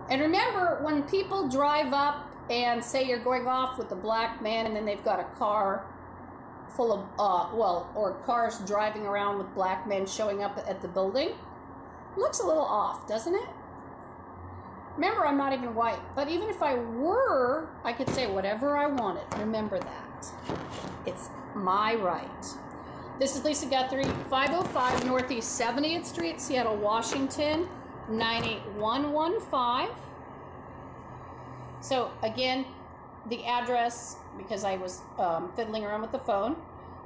And remember, when people drive up and say you're going off with a black man and then they've got a car full of, or cars driving around with black men showing up at the building, looks a little off, doesn't it? Remember, I'm not even white, but even if I were, I could say whatever I wanted. Remember that. It's my right. This is Lisa Guthrie, 505 Northeast 70th Street, Seattle, Washington, 98115. So again, the address, because I was fiddling around with the phone,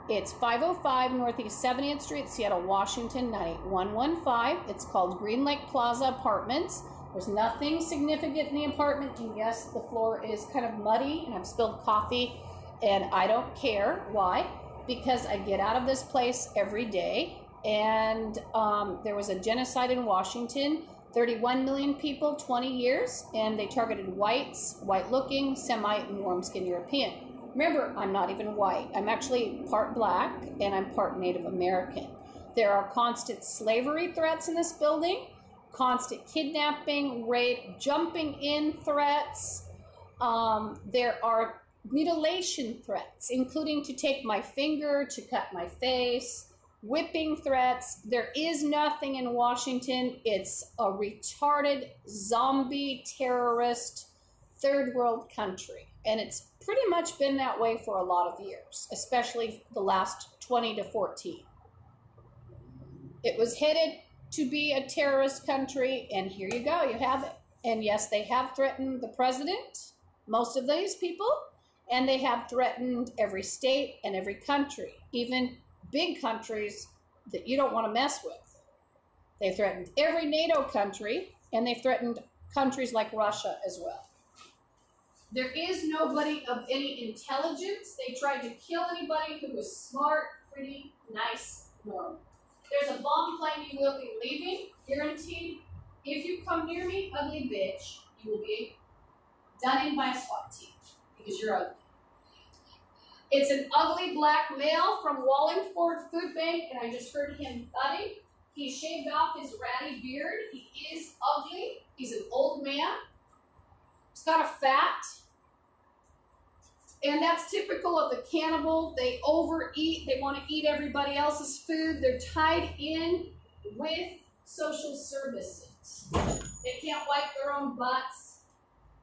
it's 505 Northeast 70th Street, Seattle, Washington, 98115. It's called Green Lake Plaza Apartments. There's nothing significant in the apartment, and yes, the floor is kind of muddy, and I've spilled coffee, and I don't care. Why? Because I get out of this place every day, and there was a genocide in Washington, 31 million people, 20 years, and they targeted whites, white-looking, Semite, and warm-skinned European. Remember, I'm not even white. I'm actually part black, and I'm part Native American. There are constant slavery threats in this building, constant kidnapping, rape, jumping in threats. There are mutilation threats, including to take my finger, to cut my face, whipping threats. There is nothing in Washington. It's a retarded, zombie, terrorist, third world country. And it's pretty much been that way for a lot of years, especially the last 20 to 14. It was headed to be a terrorist country, and here you go, you have it. And yes, they have threatened the president, most of these people, and they have threatened every state and every country, even big countries that you don't want to mess with. They threatened every NATO country, and they threatened countries like Russia as well. There is nobody of any intelligence. They tried to kill anybody who was smart, pretty, nice, normal. There's a bomb plane you will be leaving, guaranteed. If you come near me, ugly bitch, you will be done in by a SWAT team because you're ugly. It's an ugly black male from Wallingford Food Bank, and I just heard him thudding. He shaved off his ratty beard. He is ugly. He's an old man. He's got a fat. And that's typical of the cannibal. They overeat. They want to eat everybody else's food. They're tied in with social services. They can't wipe their own butts,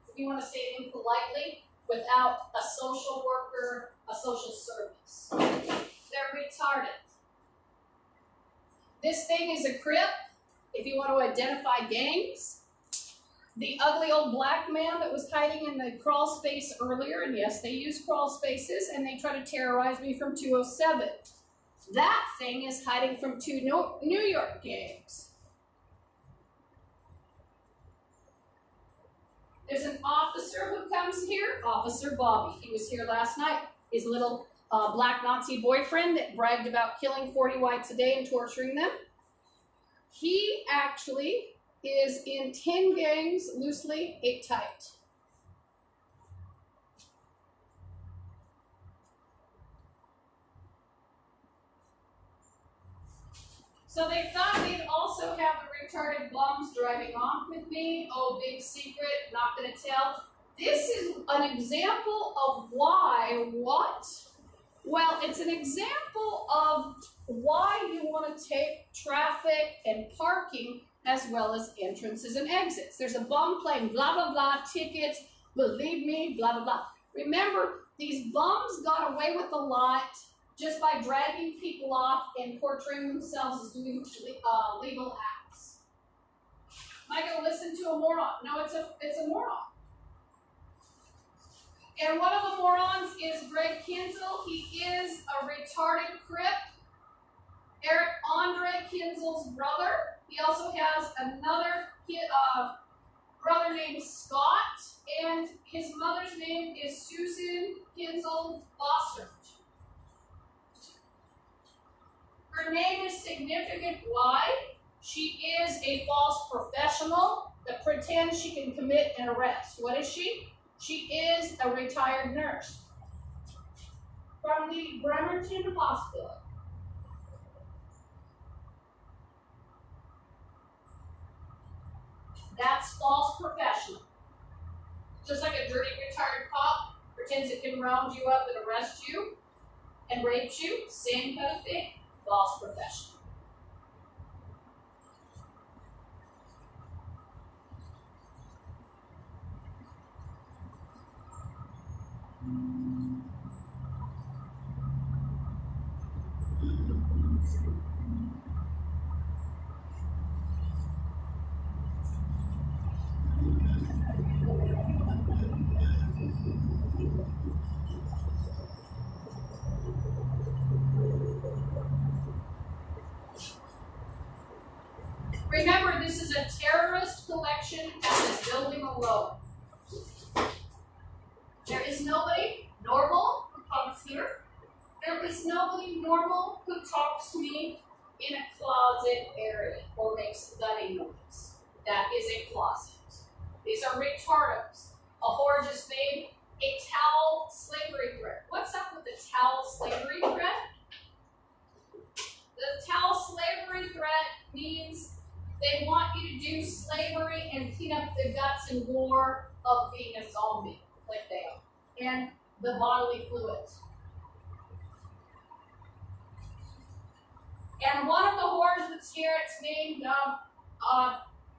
if you want to say it impolitely, without a social worker, a social service. They're retarded. This thing is a crip, if you want to identify gangs. The ugly old black man that was hiding in the crawl space earlier, and yes, they use crawl spaces, and they try to terrorize me from 207. That thing is hiding from two New York gangs. There's an officer who comes here, Officer Bobby. He was here last night. His little black Nazi boyfriend that bragged about killing 40 whites a day and torturing them. He actually is in 10 gangs, loosely, 8 tight. So they thought they'd also have the retarded bums driving off with me. Oh, big secret, not gonna tell. This is an example of why, what? Well, it's an example of why you want to take traffic and parking as well as entrances and exits. There's a bum playing blah, blah, blah, tickets, believe me, blah, blah, blah. Remember, these bums got away with a lot just by dragging people off and portraying themselves as doing legal acts. Am I going to listen to a moron? No, it's a moron. And one of the morons is Greg Kinzel. He is a retarded crip. Eric Andre Kinzel's brother. He also has another brother named Scott, and his mother's name is Susan Kinzel Foster. Her name is significant. Why? She is a false professional that pretends she can commit an arrest. What is she? She is a retired nurse from the Bremerton Hospital. That's false professional. Just like a dirty retired cop pretends it can round you up and arrest you and rape you, same kind of thing, false professional. Remember, this is a terrorist collection at this building alone. There is nobody normal who comes here. There is nobody normal who talks to me in a closet area or makes thudding noise. That is a closet. These are retardos. A whore just made a towel slavery threat. What's up with the towel slavery threat? The towel slavery threat means they want you to do slavery and clean up the guts and gore of being a zombie, like they are, and the bodily fluids. And one of the whores that's here, it's named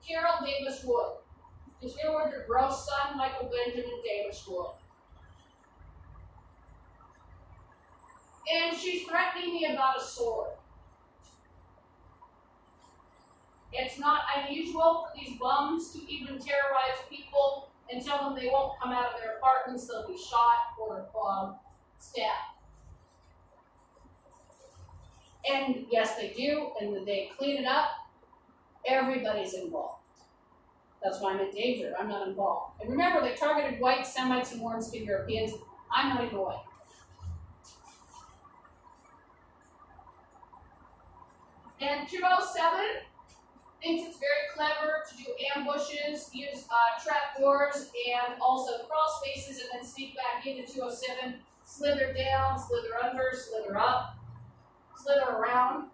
Carol Davis Wood. She's here with her gross son, Michael Benjamin Davis Wood. And she's threatening me about a sword. It's not unusual for these bums to even terrorize people and tell them they won't come out of their apartments, they'll be shot or stabbed. And yes, they do, and they clean it up. Everybody's involved. That's why I'm in danger. I'm not involved. And remember, they targeted white Semites and Warren-Skin Europeans. I'm not even white. And 207 thinks it's very clever to do ambushes, use trap doors, and also crawl spaces, and then sneak back into 207, slither down, slither under, slither up, slither around.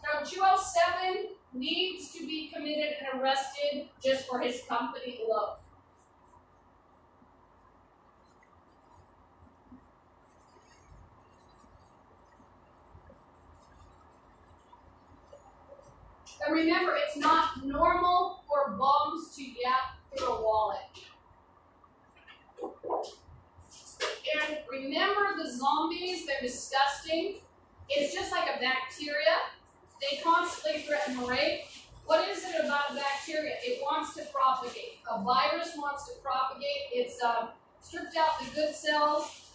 So 207 needs to be committed and arrested just for his company alone. And remember, it's not normal for bums to yap through a wallet. And remember the zombies, they're disgusting. It's just like a bacteria. They constantly threaten rape. What is it about a bacteria? It wants to propagate. A virus wants to propagate. It's stripped out the good cells,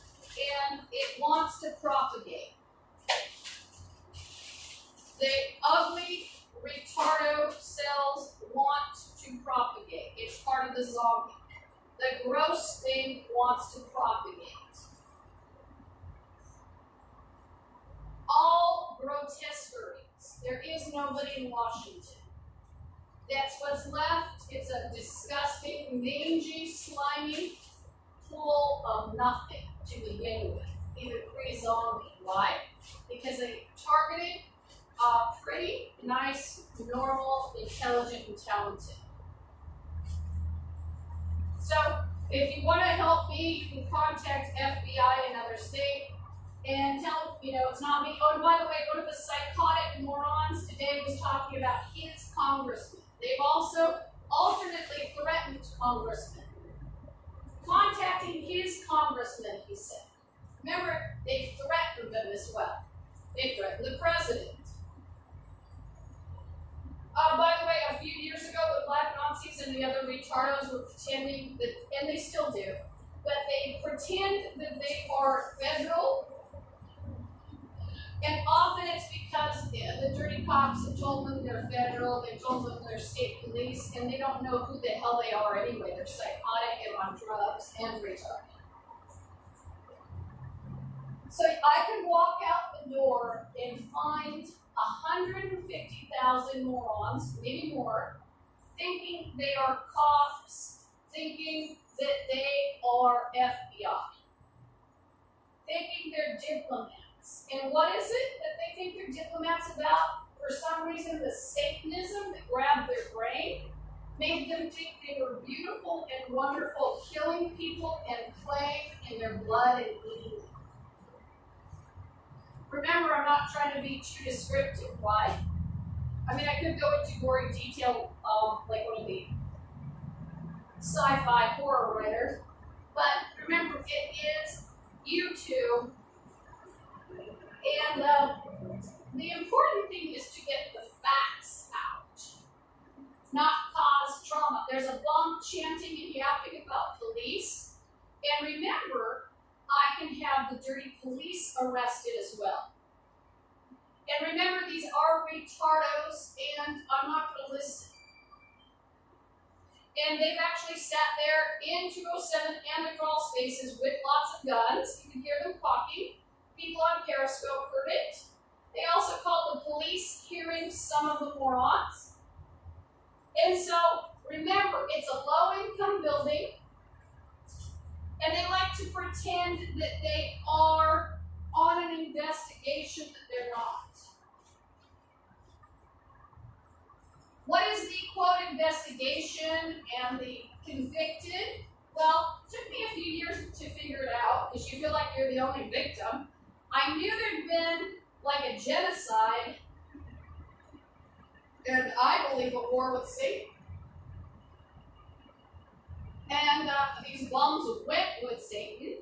and it wants to propagate. The ugly retardo cells want to propagate. It's part of the zombie. The gross thing wants to propagate. All grotesqueries. There is nobody in Washington. That's what's left. It's a disgusting, mangy, slimy pool of nothing to begin with. Even pre-zombie. Why? Because they targeted pretty, nice, normal, intelligent, and talented. So, if you want to help me, you can contact FBI in another state and tell, it's not me. Oh, and by the way, one of the psychotic morons today was talking about his congressman. They've also alternately threatened congressmen. Contacting his congressman, he said. Remember, they threatened them as well. They threatened the president. By the way, a few years ago, the black Nazis and the other retardos were pretending that, and they still do, but they pretend that they are federal. And often it's because the dirty cops have told them they're federal, they've told them they're state police, and they don't know who the hell they are anyway. They're psychotic and on drugs and retarded. So I could walk out the door and find 150,000 morons, maybe more, thinking they are cops, thinking that they are FBI, thinking they're diplomats. And what is it that they think they're diplomats about? for some reason, the Satanism that grabbed their brain made them think they were beautiful and wonderful, killing people and playing in their blood and eating them. Remember, I'm not trying to be too descriptive. Why? I mean, I could go into gory detail, like one of the sci-fi horror writers, but remember, it is YouTube, and the important thing is to get the facts out, not cause trauma. There's a bomb chanting and yapping about police, and remember, I can have the dirty police arrested as well. And remember, these are retardos, and I'm not going to listen. And they've actually sat there in 207 and the crawl spaces with lots of guns. You can hear them talking. People on Periscope heard it. They also called the police hearing some of the morons. And so, remember, it's a low-income building, and they like to pretend that they are on an investigation that they're not. What is the, quote, investigation and the convicted? Well, it took me a few years to figure it out, because you feel like you're the only victim. I knew there'd been, like, a genocide, and I believe a war with Satan. And these bums went with Satan.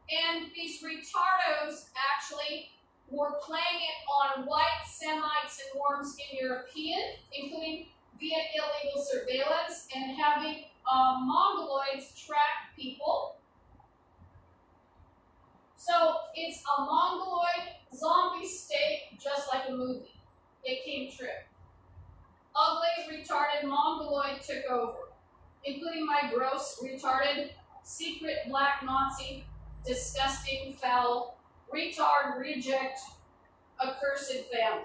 And these retardos actually were playing it on white Semites and warm skinned European, including via illegal surveillance and having Mongoloids track people. So it's a Mongoloid zombie state, just like a movie. It came true. Ugly, retarded Mongoloid took over, including my gross, retarded, secret black Nazi, disgusting, foul, retard, reject, accursed family.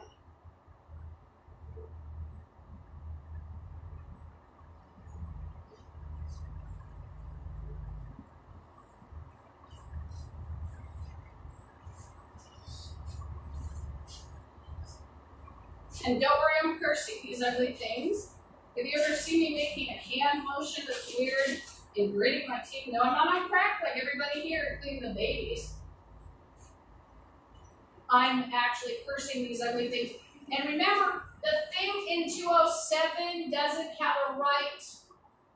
And don't worry, I'm cursing these ugly things. Have you ever seen me making a hand motion that's weird and gritting my teeth? No, I'm not on crack like everybody here, including the babies. I'm actually cursing these ugly things. And remember, the thing in 207 doesn't have a right.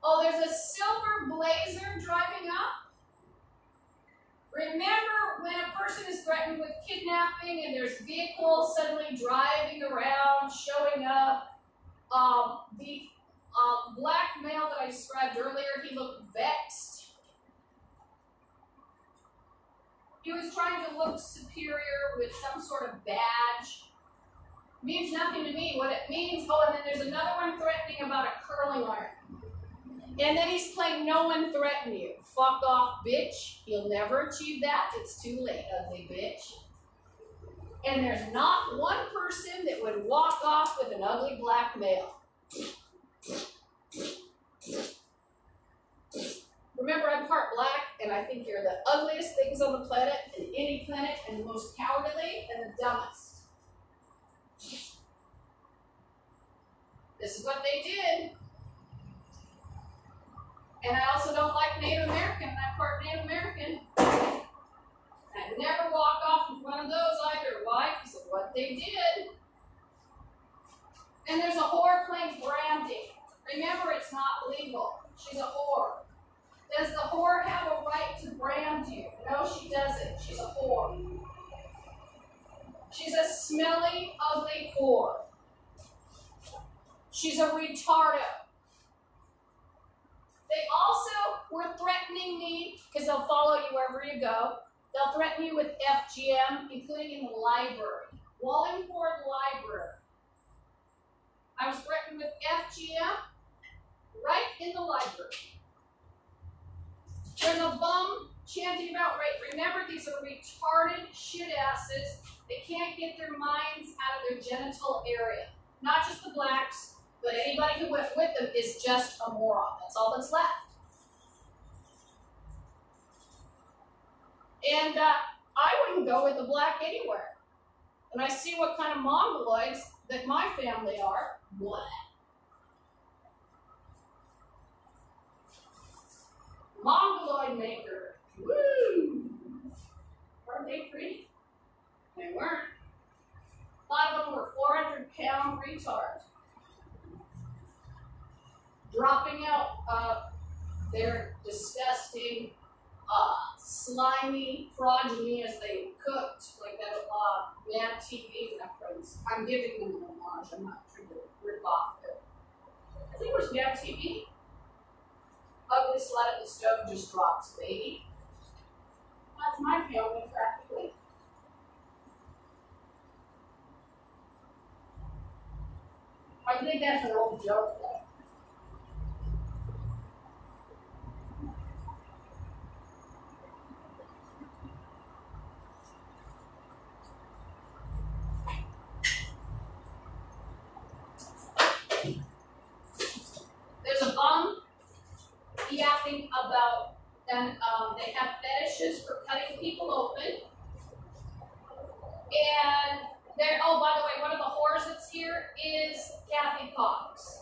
Oh, there's a silver blazer driving up. Remember when a person is threatened with kidnapping and there's vehicles suddenly driving around, showing up. The black male that I described earlier, he looked vexed. He was trying to look superior with some sort of badge. Means nothing to me. What it means, oh, and then there's another one threatening about a curling iron. And then he's playing no one threaten you. Fuck off, bitch. You'll never achieve that. It's too late, ugly bitch. And there's not one person that would walk off with an ugly black male. Remember, I'm part black, and I think you're the ugliest things on the planet, and any planet, and the most cowardly and the dumbest. This is what they did. And I also don't like Native American. I'm part Native American. I'd never walk off in front of those either. Why? Because of what they did. And there's a whore playing branding. Remember, it's not legal. She's a whore. Does the whore have a right to brand you? No, she doesn't. She's a whore. She's a smelly, ugly whore. She's a retardo. They also were threatening me, because they'll follow you wherever you go. They'll threaten you with FGM, including in the library. Wallingford Library. I was threatened with FGM right in the library. There's a bum chanting about rape. Remember, these are retarded shit asses. They can't get their minds out of their genital area. Not just the blacks, but anybody who went with them is just a moron. That's all that's left. And I wouldn't go with the black anywhere. And I see what kind of mongoloids that my family are. What? Mongoloid maker. Woo! Weren't they pretty? They weren't. A lot of them were 400-pound retards. Dropping out their disgusting, slimy progeny as they cooked, like that Mad TV reference. I'm giving them an homage. I'm not trying to rip off it. I think it was Mad TV. Ugly slut at the stove just drops, baby. That's my family practically. I think that's an old joke, though. There's a bum yapping about, and they have fetishes for cutting people open. And there, oh, by the way, one of the whores that's here is Kathy Cox.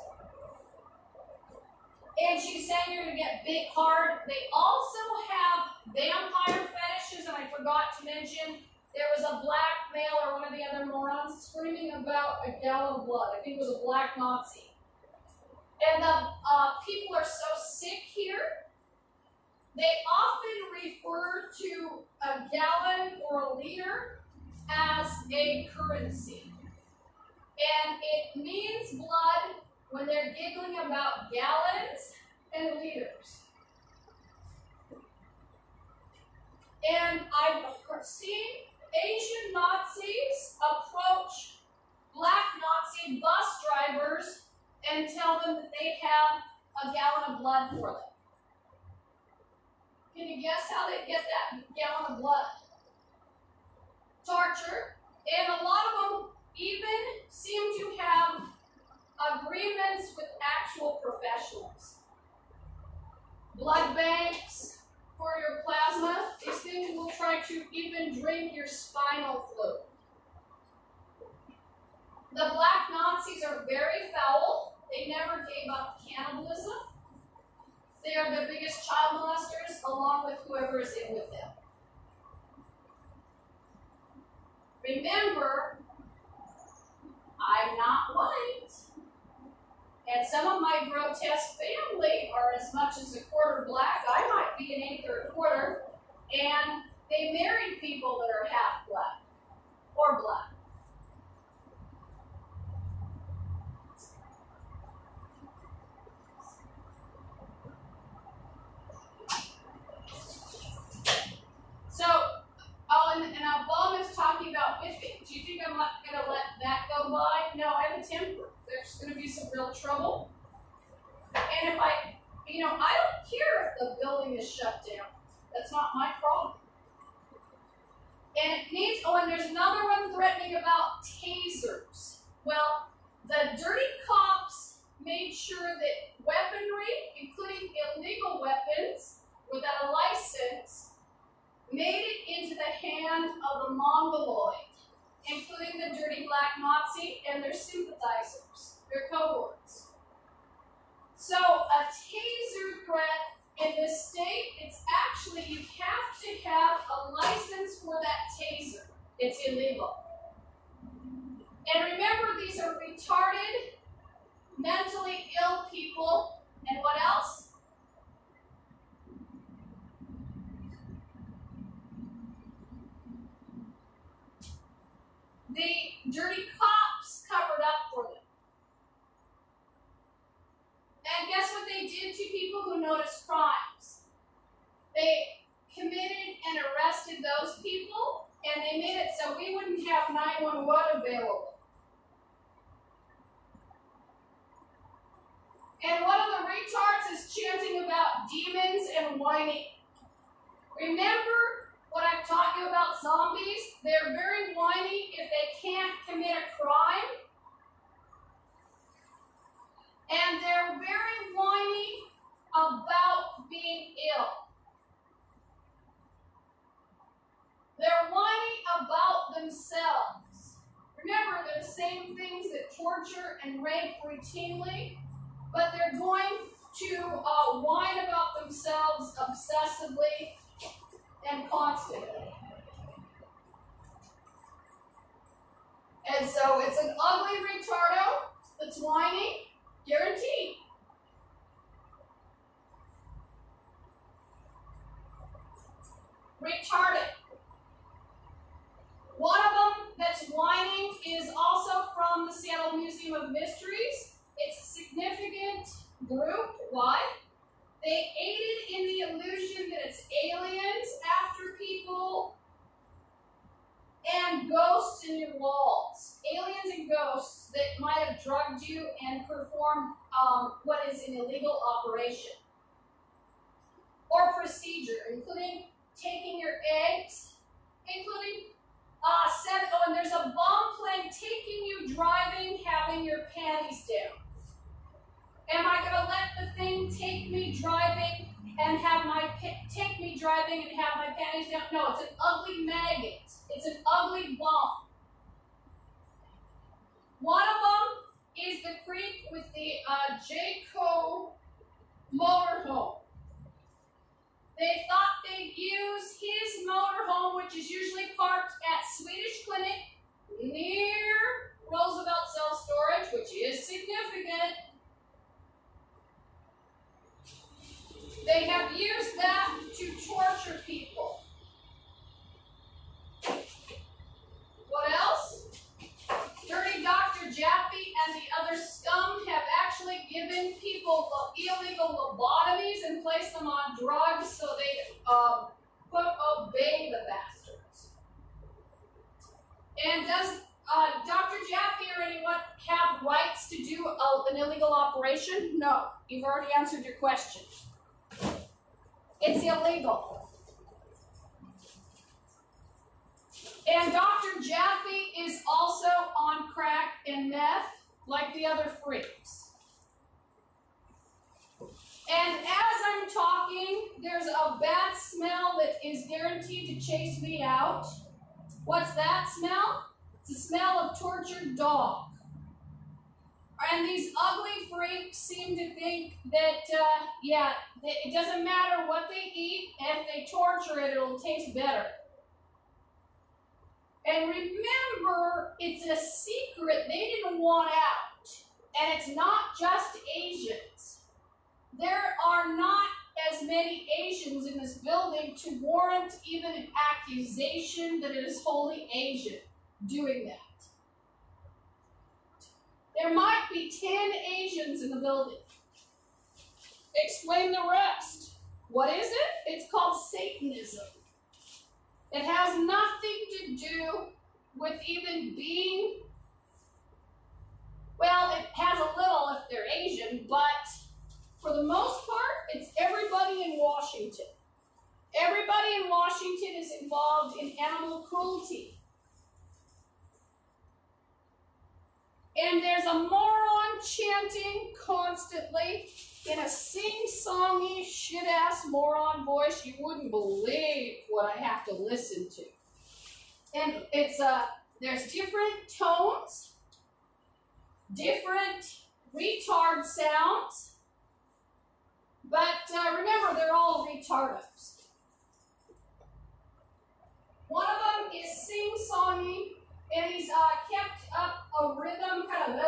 And she's saying you're going to get big hard. They also have vampire fetishes, and I forgot to mention there was a black male or one of the other morons screaming about a gallon of blood. I think it was a black Nazi. And the people are so sick here, they often refer to a gallon or a liter as a currency. And it means blood when they're giggling about gallons and liters. And I've seen Asian Nazis approach black Nazi bus drivers and tell them that they have a gallon of blood for them. Can you guess how they get that gallon of blood? Torture. And a lot of them even seem to have agreements with actual professionals. Blood banks for your plasma. These things will try to even drink your spinal fluid. The black Nazis are very foul. They never gave up cannibalism. They are the biggest child molesters, along with whoever is in with them. Remember, I'm not white. And some of my grotesque family are as much as a quarter black. I might be an eighth or a quarter. And they married people that are half black or black. So, and a bum is talking about whipping. Do you think I'm not going to let that go by? No, I have a temper. There's going to be some real trouble. And if I don't care if the building is shut down. That's not my problem. And it needs, and there's another one threatening about tasers. Well, the dirty cops made sure that weaponry, including illegal weapons without a license, made it into the hand of the Mongoloid, including the dirty black Nazi and their sympathizers, their cohorts. So a taser threat in this state, it's actually, you have to have a license for that taser. It's illegal. And remember, these are retarded, mentally ill people, and what else? The dirty cops covered up for them. And guess what they did to people who noticed crimes? They committed and arrested those people, and they made it so we wouldn't have 911 available. And one of the retards is chanting about demons and whining. Remember what I've taught you about zombies? They're very whiny if they can't commit a crime. And they're very whiny about being ill. They're whiny about themselves. rape routinely, but they're going to whine about themselves obsessively and constantly. And so it's an ugly retardo that's whining, guaranteed. Retarded. One of them that's whining is also from the Seattle Museum of Mysteries. It's a significant group. Why? They aided in the illusion that it's aliens after people and ghosts in your walls. Aliens and ghosts that might have drugged you and performed what is an illegal operation or procedure, including taking your eggs, including and there's a bomb plane taking you driving, having your panties down. Am I going to let the thing take me driving and have my panties down? No, it's an ugly maggot. It's an ugly bomb. One of them is the creep with the Jayco motorhome. They thought they'd use his motorhome, which is usually parked at Swedish Clinic near Roosevelt Cell Storage, which is significant. They have used that to torture people. What else? Dirty Dr. Jaffe and the other scum have actually given people illegal lobotomies and placed them on drugs so they obey the bastards. And does Dr. Jaffe or anyone have rights to do an illegal operation? No. You've already answered your question. It's illegal. And Dr. Jaffe is also on crack and meth like the other freaks. And as I'm talking, there's a bad smell that is guaranteed to chase me out. What's that smell? It's the smell of tortured dog. And these ugly freaks seem to think that, it doesn't matter what they eat, if they torture it, it'll taste better. And remember, it's a secret they didn't want out. And it's not just Asians. There are not as many Asians in this building to warrant even an accusation that it is wholly Asian doing that. There might be 10 Asians in the building. Explain the rest. What is it? It's called Satanism. It has nothing to do with even being, well, it has a little if they're Asian, but for the most part, it's everybody in Washington. Everybody in Washington is involved in animal cruelty. And there's a moron chanting constantly in a sing-songy, shit-ass moron voice. You wouldn't believe what I have to listen to. And it's there's different tones, different retard sounds, but remember, they're all retardos. One of them is sing-songy, and he's kept up a rhythm, kind of.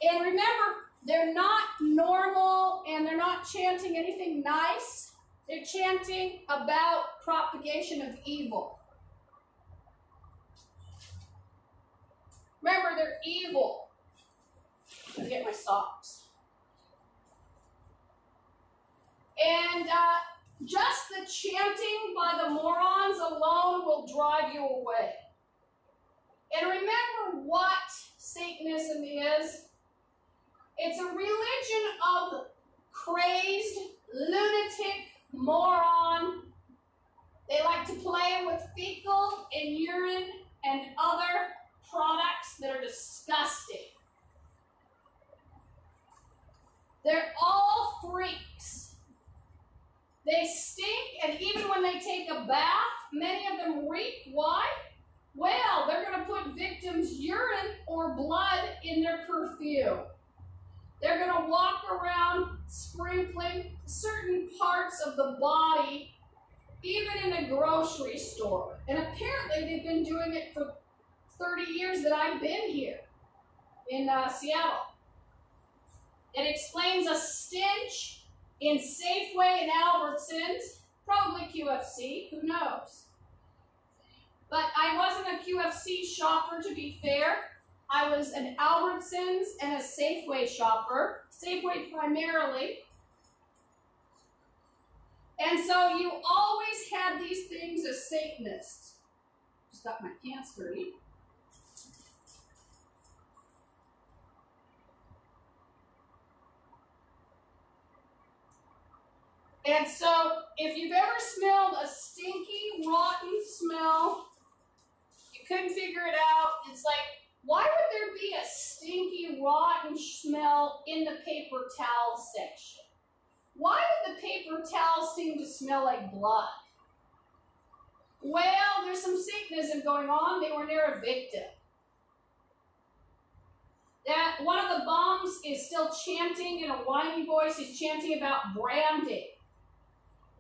And remember, they're not normal, and they're not chanting anything nice. They're chanting about propagation of evil. Remember, they're evil. Let me get my socks. And just the chanting by the morons alone will drive you away. And remember what Satanism is. It's a religion of crazed, lunatic, moron. They like to play with fecal and urine and other products that are disgusting. They're all freaks. They stink, and even when they take a bath, many week. Why? Well, they're going to put victims' urine or blood in their perfume. They're going to walk around sprinkling certain parts of the body, even in a grocery store. And apparently they've been doing it for 30 years that I've been here in Seattle. It explains a stench in Safeway and Albertsons, probably QFC, who knows? But I wasn't a QFC shopper, to be fair. I was an Albertsons and a Safeway shopper, Safeway primarily. And so you always had these things as Satanists. Just got my pants dirty. And so if you've ever smelled a stinky, rotten smell, you couldn't figure it out, it's like, why would there be a stinky, rotten smell in the paper towel section? Why would the paper towels seem to smell like blood? Well, there's some Satanism going on. They were near a victim. That one of the bums is still chanting in a whiny voice. He's chanting about branding.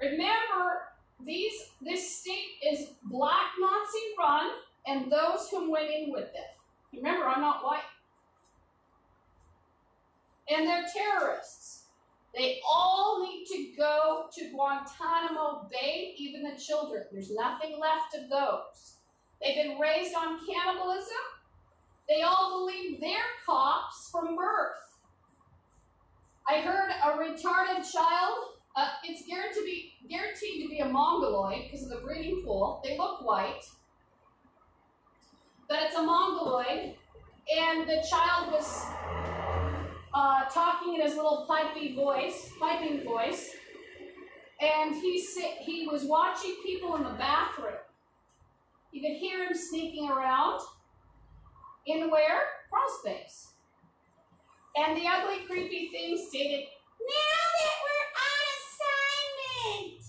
Remember, this state is Black Nazi run, and those who went in with it. Remember, I'm not white. And they're terrorists. They all need to go to Guantanamo Bay, even the children. There's nothing left of those. They've been raised on cannibalism. They all believe they're cops from birth. I heard a retarded child, it's guaranteed to be a mongoloid because of the breeding pool. They look white, but it's a mongoloid, and the child was talking in his little piping voice, and he was watching people in the bathroom. You could hear him sneaking around in where? Crawl space. And the ugly, creepy thing stated, "Now that we're on assignment."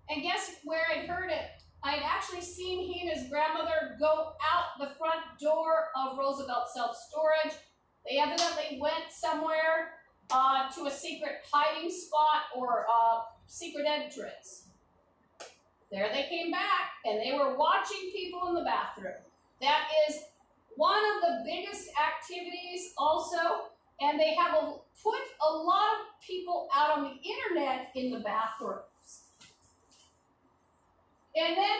And guess where I'd heard it? I'd actually seen he and his grandmother go out the front door of Roosevelt Self-Storage. They evidently went somewhere to a secret hiding spot or a secret entrance. There they came back, and they were watching people in the bathroom. That is one of the biggest activities also, and they have put a lot of people out on the internet in the bathrooms. And then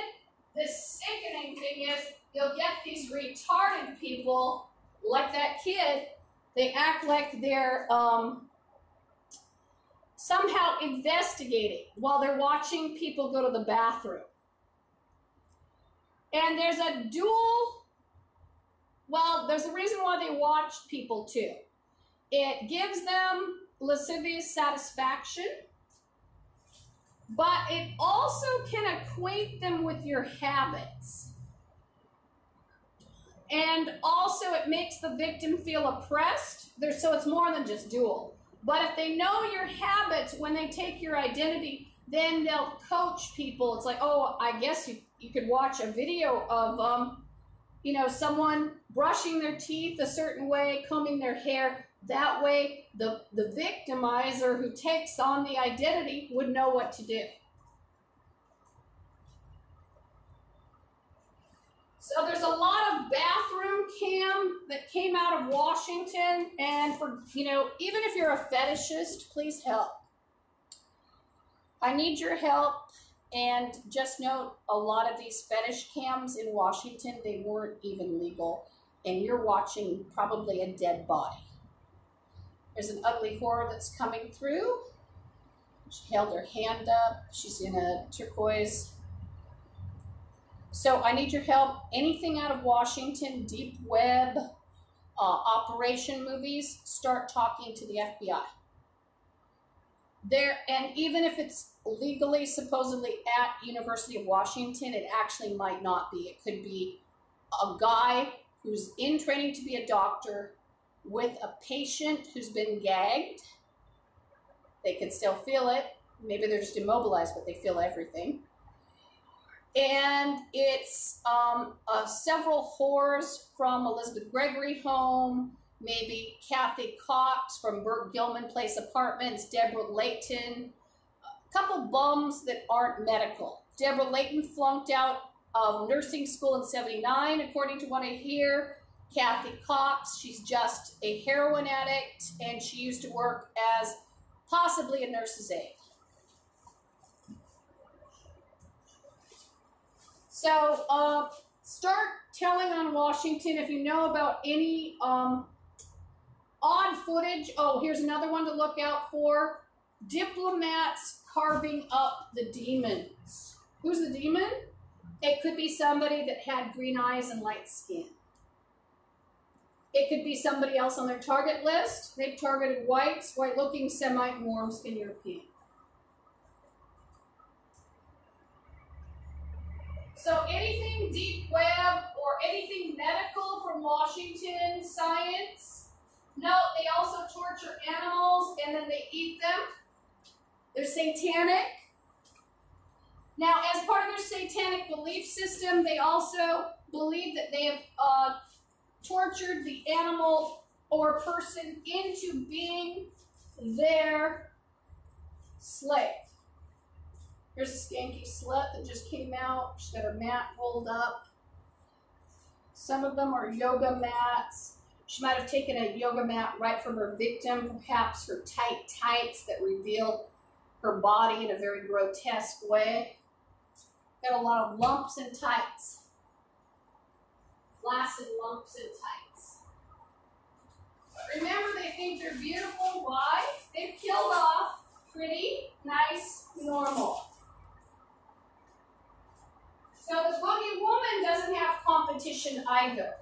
the sickening thing is you'll get these retarded people like that kid. They act like they're somehow investigating while they're watching people go to the bathroom. And there's a there's a reason why they watch people too. It gives them lascivious satisfaction, but it also can acquaint them with your habits. And also it makes the victim feel oppressed. So it's more than just dual. But if they know your habits, when they take your identity, then they'll coach people. It's like, oh, I guess you could watch a video of, someone brushing their teeth a certain way, combing their hair. That way, the victimizer who takes on the identity would know what to do. So there's a lot of bathroom cam that came out of Washington, and for, even if you're a fetishist, please help. I need your help, and just note, a lot of these fetish cams in Washington, they weren't even legal, and you're watching probably a dead body. There's an ugly whore that's coming through. She held her hand up. She's in a turquoise. So I need your help. Anything out of Washington, deep web, operation movies, start talking to the FBI. And even if it's legally, supposedly at University of Washington, it actually might not be. It could be a guy who's in training to be a doctor with a patient who's been gagged. They can still feel it. Maybe they're just immobilized, but they feel everything. And it's several whores from Elizabeth Gregory home, maybe Kathy Cox from Burt Gilman Place Apartments, Deborah Layton, a couple bums that aren't medical. Deborah Layton flunked out of nursing school in '79, according to what I hear. Kathy Cox, she's just a heroin addict, and she used to work as possibly a nurse's aide. So start telling on Washington if you know about any odd footage. Oh, here's another one to look out for. Diplomats carving up the demons. Who's the demon? It could be somebody that had green eyes and light skin. It could be somebody else on their target list. They've targeted whites, white-looking, Semite, warm skin European. So anything deep web or anything medical from Washington, science. No, they also torture animals and then they eat them. They're satanic. Now, as part of their satanic belief system, they also believe that they have tortured the animal or person into being their slave. Here's a skanky slut that just came out. She's got her mat rolled up. Some of them are yoga mats. She might have taken a yoga mat right from her victim, perhaps her tight tights that reveal her body in a very grotesque way. Got a lot of lumps and tights. Flaccid lumps and tights. But remember, they think they're beautiful. Why? They've killed off pretty, nice, normal. So the boogie woman doesn't have competition either.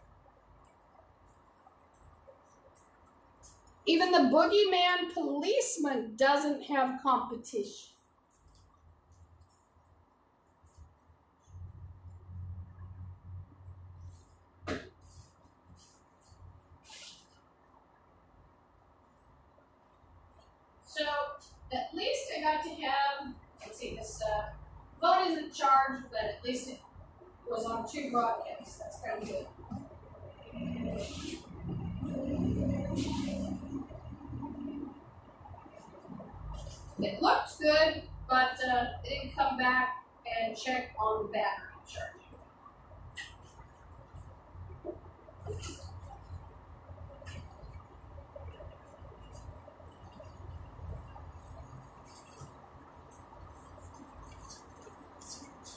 Even the boogeyman policeman doesn't have competition. So at least I got to have, let's see, this phone isn't charged, but at least it was on 2 broadcasts. That's kind of good. It looked good, but it didn't come back and check on the battery charging.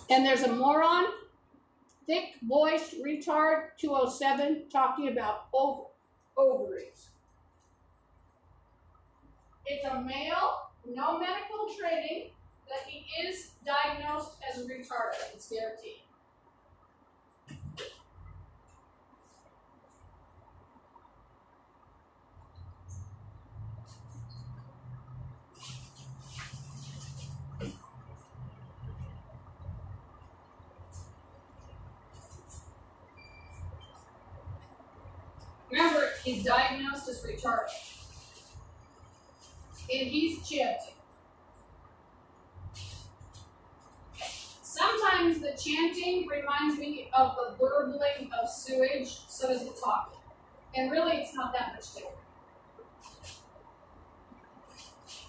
And there's a moron, thick-voiced retard 207 talking about ovaries. It's a male, no medical training, but he is diagnosed as a retard, it's guaranteed. Remember, he's diagnosed as retarded. And he's chanting. Sometimes the chanting reminds me of the burbling of sewage, so does the talking. And really, it's not that much different.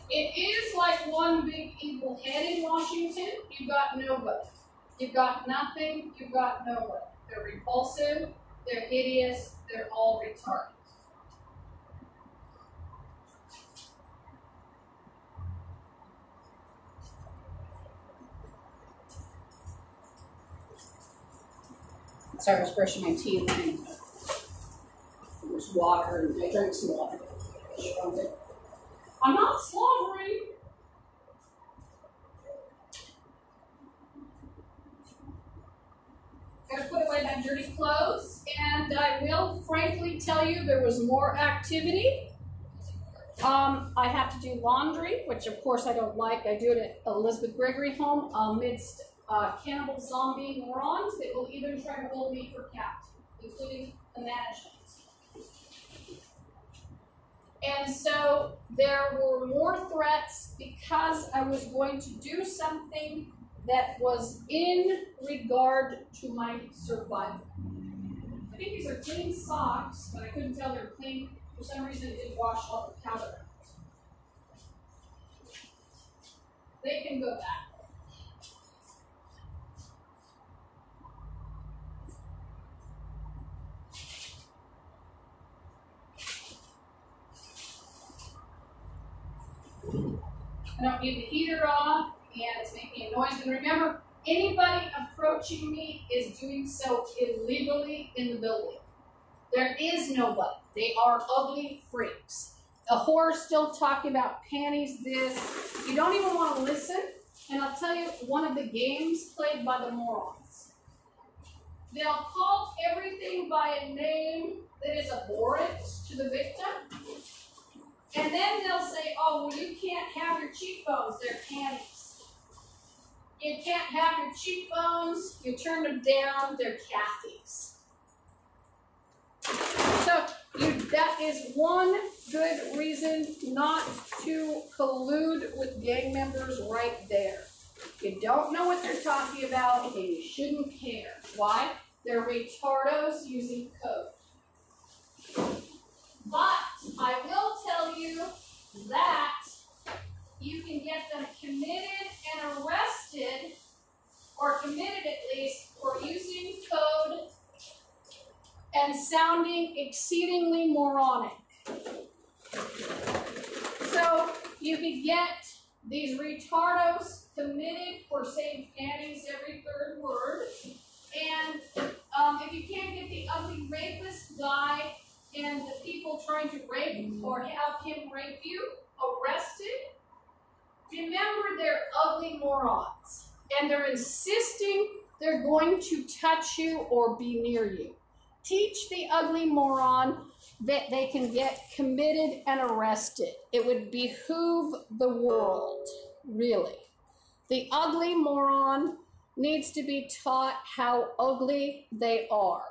It is like one big evil head in Washington. You've got nobody. You've got nothing. You've got nobody. They're repulsive. They're hideous. They're all retarded. Sorry, I was brushing my teeth. There's water, and I drank some water. I'm not slobbering. Gotta put away my dirty clothes, and I will frankly tell you there was more activity. I have to do laundry, which of course I don't like. I do it at Elizabeth Gregory home amidst cannibal zombie morons that will even try to hold me for captive, including the management. And so there were more threats because I was going to do something that was in regard to my survival. I think these are clean socks, but I couldn't tell they were clean. For some reason, it didn't wash all the powder out. They can go back. I don't need the heater off, and it's making a noise. And remember, anybody approaching me is doing so illegally in the building. There is nobody. They are ugly freaks. A whore's still talking about panties, this. You don't even want to listen. And I'll tell you, one of the games played by the morons. They'll call everything by a name that is abhorrent to the victim. And then they'll say, oh, well, you can't have your cheekbones, they're panties. You can't have your cheekbones, you turn them down, they're Kathy's. So that is one good reason not to collude with gang members right there. You don't know what they're talking about, and you shouldn't care. Why? They're retardos using code. But I will tell you that you can get them committed and arrested, or committed at least, for using code and sounding exceedingly moronic. So you can get these retardos committed for saying panties every third word. And if you can't get the ugly rapist guy and the people trying to rape or have him rape you arrested, remember they're ugly morons. And they're insisting they're going to touch you or be near you. Teach the ugly moron that they can get committed and arrested. It would behoove the world, really. The ugly moron needs to be taught how ugly they are.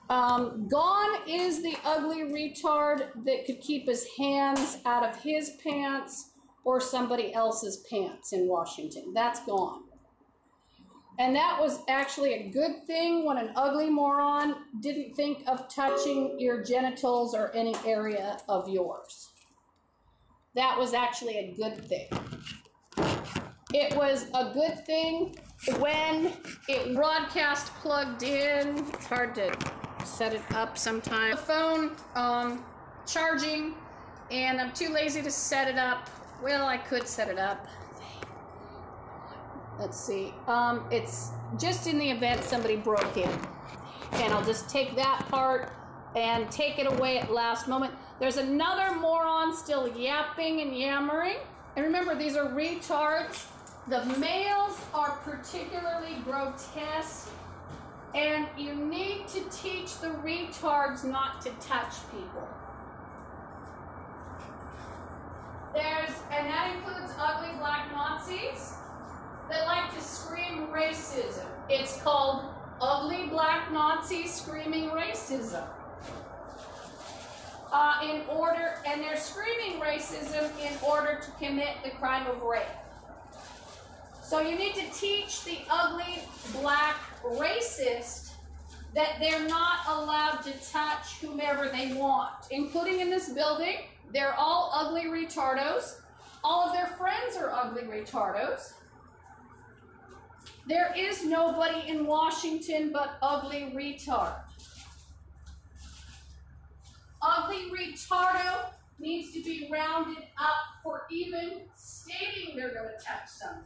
Gone is the ugly retard that could keep his hands out of his pants or somebody else's pants in Washington. That's gone. And that was actually a good thing when an ugly moron didn't think of touching your genitals or any area of yours. That was actually a good thing. It was a good thing when it broadcast plugged in. It's hard to set it up sometimes. The phone charging, and I'm too lazy to set it up. Well, I could set it up. Let's see. It's just in the event somebody broke in. And I'll just take that part and take it away at last moment. There's another moron still yapping and yammering. And remember, these are retards. The males are particularly grotesque. And you need to teach the retards not to touch people. And that includes ugly black Nazis that like to scream racism. It's called ugly black Nazis screaming racism. And they're screaming racism in order to commit the crime of rape. So you need to teach the ugly black racist that they're not allowed to touch whomever they want, including in this building. They're all ugly retardos. All of their friends are ugly retardos. There is nobody in Washington but ugly retard. Ugly retardo needs to be rounded up for even stating they're going to touch something.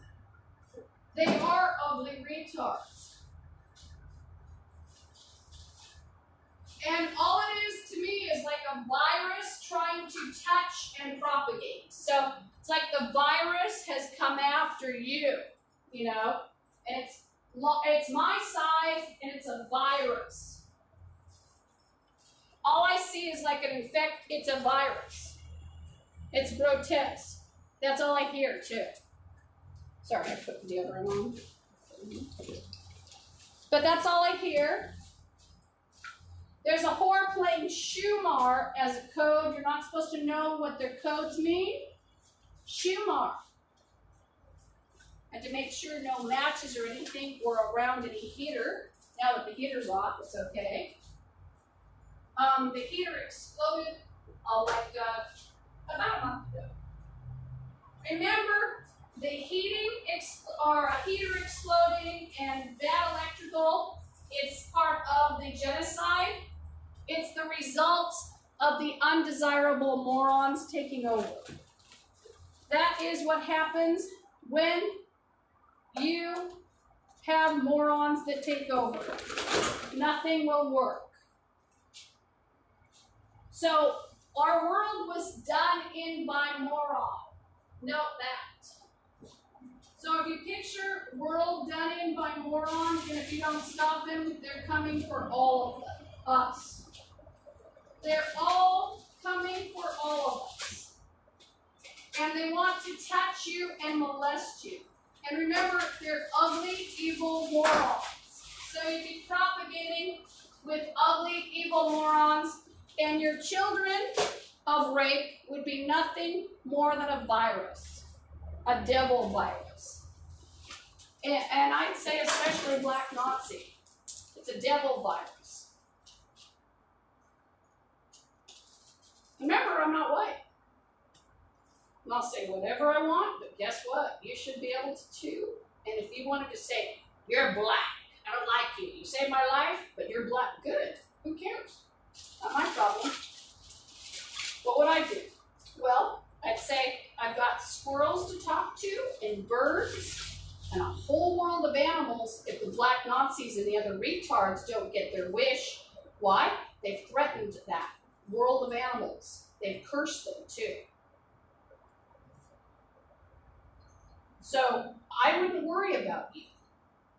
They are ugly retards. And all it is to me is like a virus trying to touch and propagate. So it's like the virus has come after you, you know, and it's my size and it's a virus. All I see is like an it's a virus. It's grotesque. That's all I hear too. Sorry, I put the deodorant on. But that's all I hear. There's a whore playing Shumar as a code. You're not supposed to know what their codes mean. shimmer. And to make sure no matches or anything were around any heater. Now that the heater's off, it's okay. The heater exploded about a month ago. Remember, the heater exploding and bad electrical, it's part of the genocide. It's the results of the undesirable morons taking over. That is what happens when you have morons that take over. Nothing will work. So, our world was done in by morons. Note that. So if you picture world done in by morons, and if you don't stop them, they're coming for all of us. They're all coming for all of us. And they want to touch you and molest you. And remember, they're ugly, evil morons. So you'd be propagating with ugly, evil morons, and your children of rape would be nothing more than a virus, a devil virus. And I'd say especially Black Nazi. It's a devil virus. Remember, I'm not white. And I'll say whatever I want, but guess what? You should be able to too. And if you wanted to say, you're black, I don't like you. You saved my life, but you're black. Good. Who cares? Not my problem. What would I do? Well, I'd say I've got squirrels to talk to and birds and a whole world of animals if the Black Nazis and the other retards don't get their wish. Why? They've threatened that world of animals. They've cursed them too. So I wouldn't worry about you.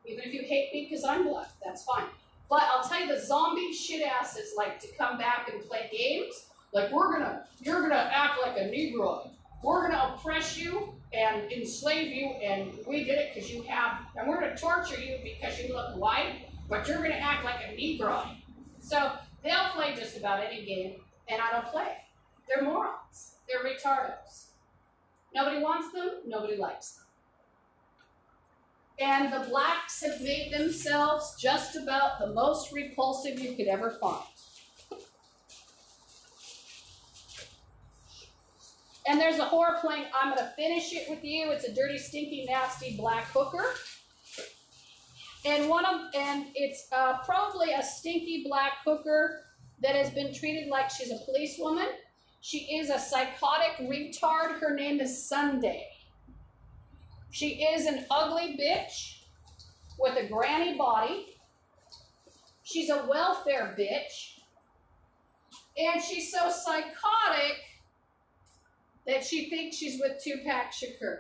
Even if you hate me because I'm black, that's fine. But I'll tell you, the zombie shit-asses like to come back and play games. Like, you're gonna act like a Negroid. We're gonna oppress you and enslave you, and we did it because you have, and we're gonna torture you because you look white, but you're gonna act like a Negroid. So they'll play just about any game, and I don't play. They're morons. They're retardos. Nobody wants them, nobody likes them. And the blacks have made themselves just about the most repulsive you could ever find. And there's a whore plane. I'm going to finish it with you. It's a dirty, stinky, nasty black hooker. And it's probably a stinky black hooker that has been treated like she's a policewoman. She is a psychotic retard. Her name is Sunday. She is an ugly bitch with a granny body. She's a welfare bitch. And she's so psychotic that she thinks she's with Tupac Shakur.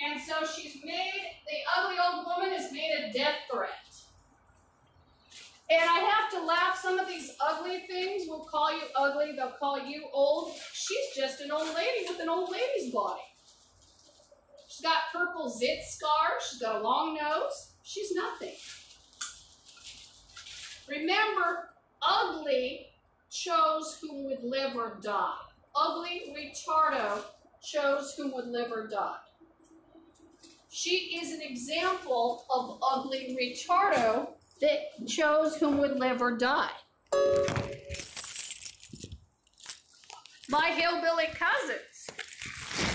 And so the ugly old woman has made a death threat. And I have to laugh. Some of these ugly things will call you ugly. They'll call you old. She's just an old lady with an old lady's body. She's got purple zit scars. She's got a long nose. She's nothing. Remember, ugly chose whom would live or die. Ugly retardo chose whom would live or die. She is an example of ugly retardo that chose whom would live or die. My hillbilly cousins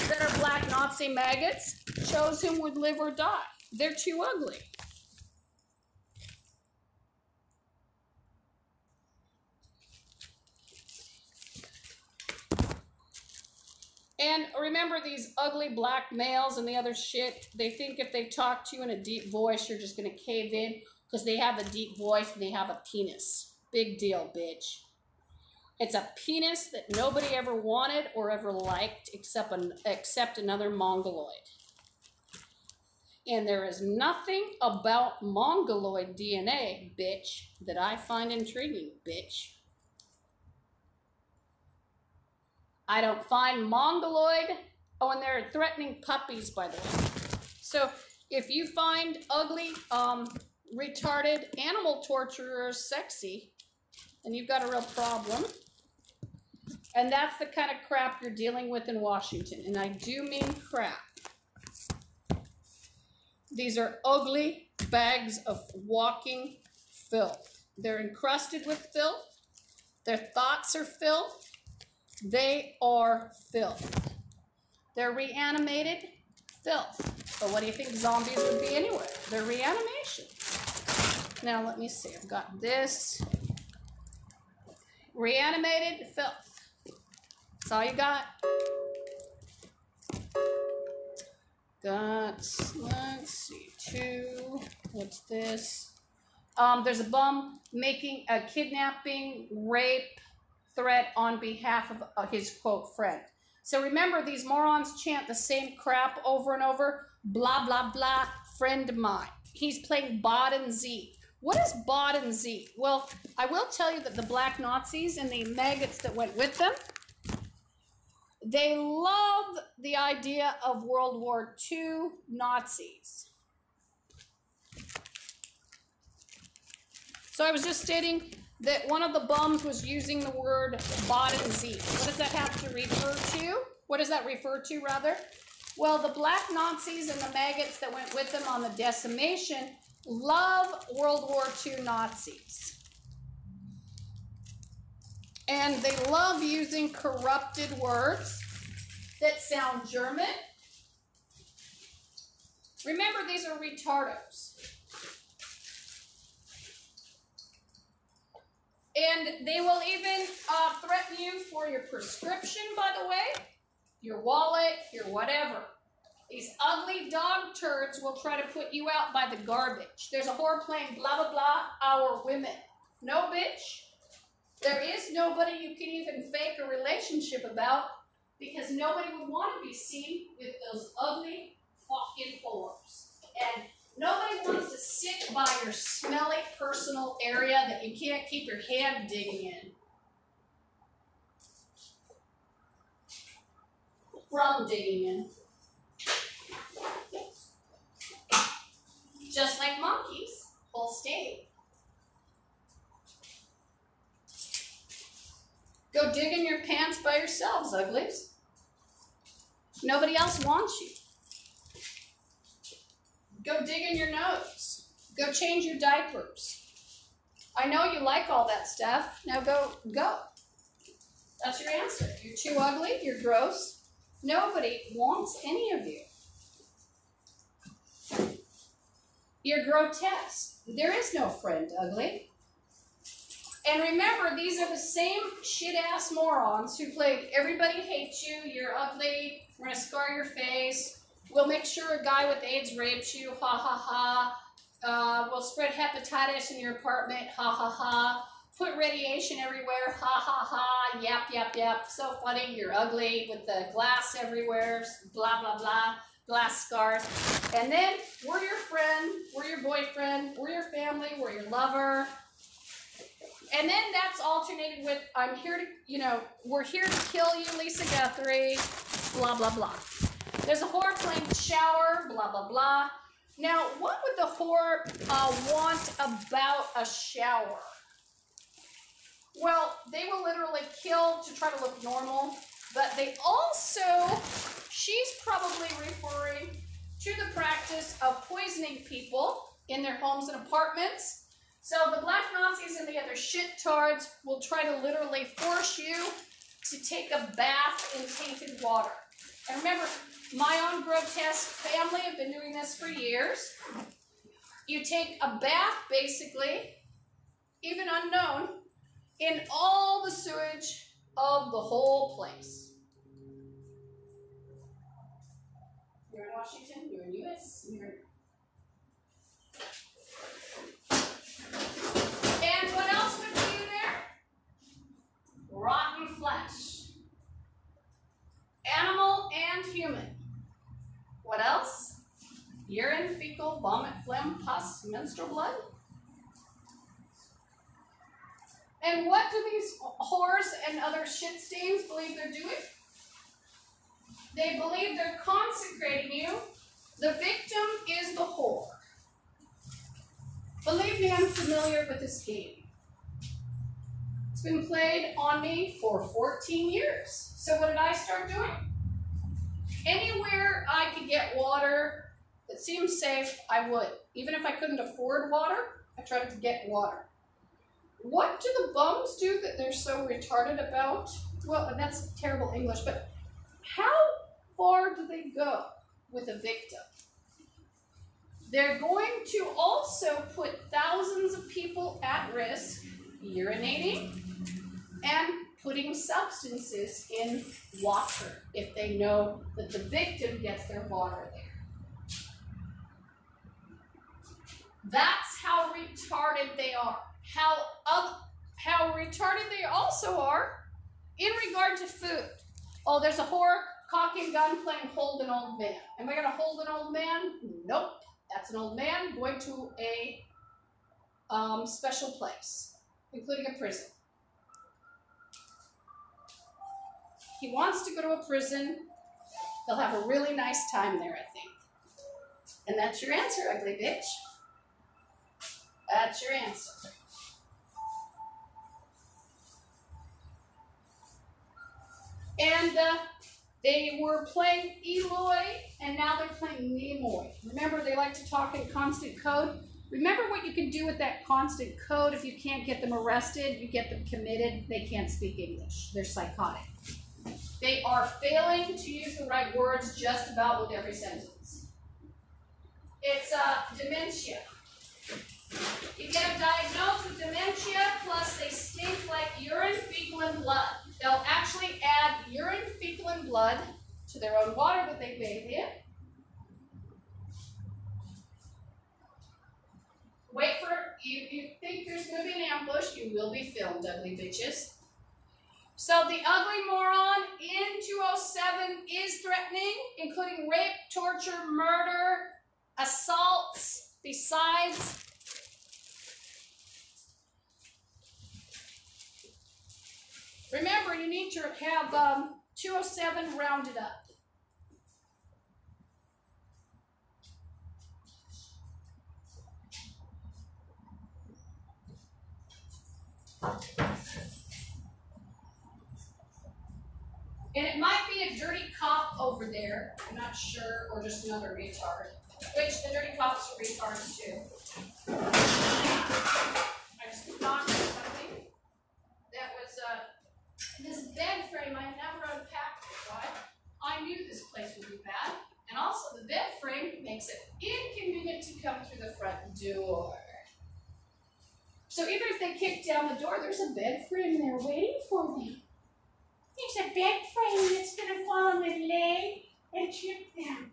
that are black Nazi maggots chose whom would live or die. They're too ugly. And remember, these ugly black males and the other shit, they think if they talk to you in a deep voice, you're just going to cave in because they have a deep voice and they have a penis. Big deal, bitch. It's a penis that nobody ever wanted or ever liked except another Mongoloid. And there is nothing about Mongoloid DNA, bitch, that I find intriguing, bitch. I don't find Mongoloid. Oh, and they're threatening puppies, by the way. So if you find ugly, retarded animal torturers sexy, and you've got a real problem. And that's the kind of crap you're dealing with in Washington. And I do mean crap. These are ugly bags of walking filth. They're encrusted with filth. Their thoughts are filth. They are filth. They're reanimated filth. But what do you think zombies would be anyway? They're reanimation. Now let me see. I've got this. Reanimated filth. That's all you got. Let's see, 2. What's this? There's a bum making a kidnapping, rape threat on behalf of his, quote, friend. So remember, these morons chant the same crap over and over. Blah, blah, blah, friend of mine. He's playing Bod and Z. What is Bod and Z? Well, I will tell you that the black Nazis and the maggots that went with them, they love the idea of World War II Nazis. So I was just stating that one of the bums was using the word Bod and Z. What does that have to refer to? What does that refer to, rather? Well, the black Nazis and the maggots that went with them on the decimation love World War II Nazis. And they love using corrupted words that sound German. Remember, these are retardos. And they will even threaten you for your prescription, by the way, your wallet, your whatever. These ugly dog turds will try to put you out by the garbage. There's a whore playing blah, blah, blah, our women. No, bitch. There is nobody you can even fake a relationship about because nobody would want to be seen with those ugly fucking whores. And nobody wants to sit by your smelly personal area that you can't keep your hand digging in. From digging in. Just like monkeys, will stay. Go dig in your pants by yourselves, uglies. Nobody else wants you. Go dig in your nose. Go change your diapers. I know you like all that stuff. Now go. That's your answer. You're too ugly. You're gross. Nobody wants any of you. You're grotesque. There is no friend, ugly. And remember, these are the same shit-ass morons who played everybody hates you, you're ugly, we're going to scar your face, we'll make sure a guy with AIDS rapes you, ha ha ha, we'll spread hepatitis in your apartment, ha ha ha, put radiation everywhere, ha ha ha, yap yap yap, so funny, you're ugly, with the glass everywhere, blah blah blah, glass scars. And then, we're your friend, we're your boyfriend, we're your family, we're your lover. And then that's alternated with, I'm here to, we're here to kill you, Lisa Guthrie, blah, blah, blah. There's a whore playing shower, blah, blah, blah. Now, what would the whore want about a shower? Well, they will literally kill to try to look normal, but they also, she's probably referring to the practice of poisoning people in their homes and apartments. So the black Nazis and the other shit-tards will try to literally force you to take a bath in tainted water. And remember, my own grotesque family have been doing this for years. You take a bath, basically, even unknown, in all the sewage of the whole place. You're in Washington, you're in U.S., you're in... And what else would be there? Rotten flesh. Animal and human. What else? Urine, fecal, vomit, phlegm, pus, menstrual blood. And what do these whores and other shit stains believe they're doing? They believe they're consecrating you. The victim is the whore. Believe me, I'm familiar with this game. It's been played on me for 14 years. So what did I start doing? Anywhere I could get water that seemed safe, I would. Even if I couldn't afford water, I tried to get water. What do the bums do that they're so retarded about? Well, and that's terrible English, but how far do they go with a victim? They're going to also put thousands of people at risk, urinating, and putting substances in water if they know that the victim gets their water there. That's how retarded they are. How retarded they also are in regard to food. Oh, there's a whore, cock and gun playing hold an old man. Am I going to hold an old man? Nope. That's an old man going to a special place, including a prison. He wants to go to a prison. They'll have a really nice time there, I think. And that's your answer, ugly bitch. That's your answer. And they were playing Eloy, and now they're playing Nimoy. Remember, they like to talk in constant code. Remember what you can do with that constant code if you can't get them arrested, you get them committed, they can't speak English. They're psychotic. They are failing to use the right words just about with every sentence. It's dementia. You get them diagnosed with dementia, plus they stink like urine, fecal, and blood. They'll actually add urine, fecal, and blood to their own water that they bathe in. Wait for it. You think there's going to be an ambush, you will be filmed, ugly bitches. So the ugly moron in 207 is threatening, including rape, torture, murder, assaults, besides. Remember, you need to have 207 rounded up. And it might be a dirty cop over there, I'm not sure, or just another retard. Which the dirty cops are retards too. I just thought of something that was this bed frame I never unpacked it, right? I knew this place would be bad. And also the bed frame makes it inconvenient to come through the front door. So even if they kick down the door, there's a bed frame there waiting for me. There's a bed frame that's going to fall on their leg and trip them.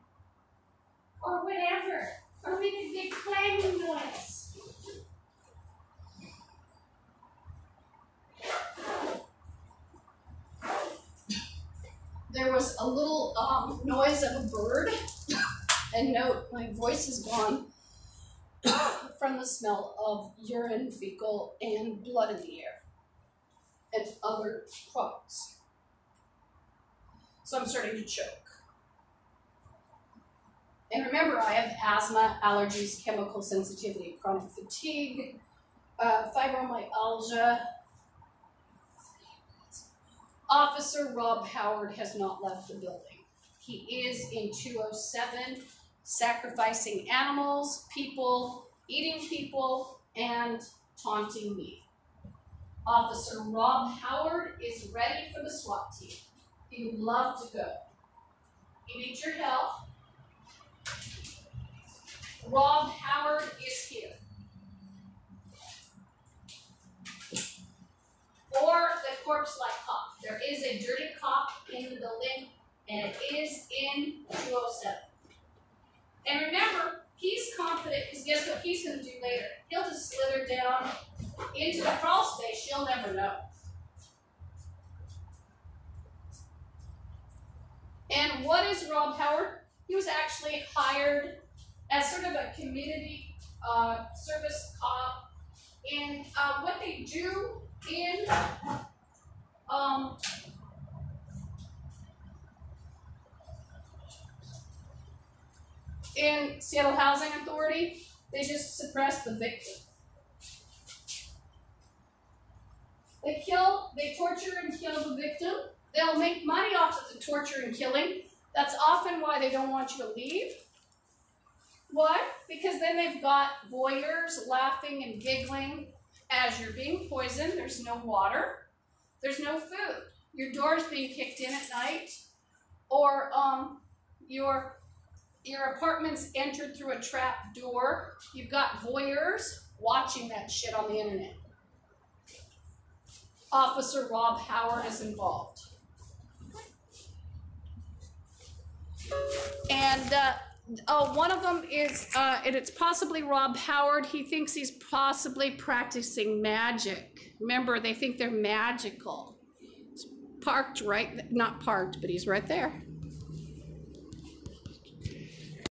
Or whatever. Or make a big clanging noise. There was a little noise of a bird. And note, my voice is gone from the smell of urine, fecal, and blood in the air. And other products. So I'm starting to choke. And remember, I have asthma, allergies, chemical sensitivity, chronic fatigue, fibromyalgia. Officer Rob Howard has not left the building. He is in 207, sacrificing animals, people, eating people, and taunting me. Officer Rob Howard is ready for the SWAT team. He would love to go. He needs your help. Rob Howard is here. Or the corpse-like cop. There is a dirty cop in the building, and it is in 207. And remember, he's confident, because guess what he's going to do later? He'll just slither down into the crawl space. You'll never know. And what is Rob Howard? He was actually hired as sort of a community service cop. And what they do in Seattle Housing Authority, they just suppress the victim. They torture and kill the victim. They'll make money off of the torture and killing. That's often why they don't want you to leave. Why? Because then they've got voyeurs laughing and giggling as you're being poisoned. There's no water. There's no food. Your door's being kicked in at night. Or your apartment's entered through a trap door. You've got voyeurs watching that shit on the internet. Officer Rob Howard is involved. And one of them is, and it's possibly Rob Howard. He thinks he's possibly practicing magic. Remember, they think they're magical. He's parked right, not parked, but he's right there.